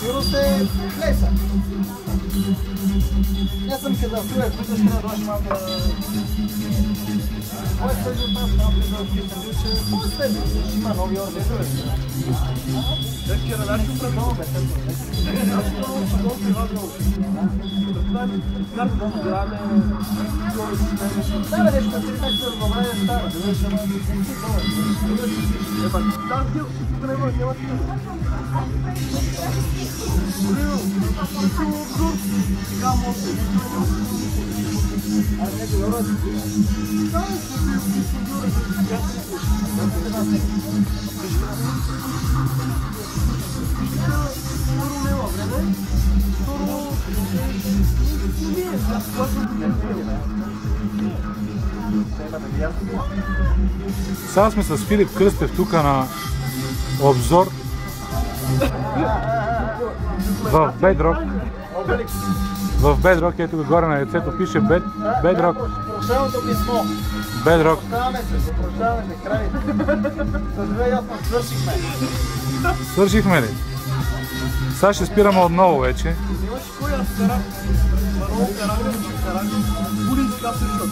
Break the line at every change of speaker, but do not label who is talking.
Вирус е леса. Не съм казал, това е които ще надължи малко да... Кой е следи от нас, малко да вписам, че кой е следи? Ще има нови орденове.
Вече радаш управлява бе, аз много си важно. Как да граме,
да, бе, нещо, 13 добре е стара.
там ти тук не може, няма тило. Сега може.
Аз не говоря.
Първо няма време, второ
Сега сме с Филип Кръстев тук на обзор в Bedrock. В Bedrock, ето го горе на лицето, пише Bedrock.
Прошаването писмо.
Bedrock.
Прощаваме се, край. Съжалявам, ясно, свършихме.
Свършихме ли? Сега ще спираме отново вече.
имаш кой аз карах? Първо карах, улицка също,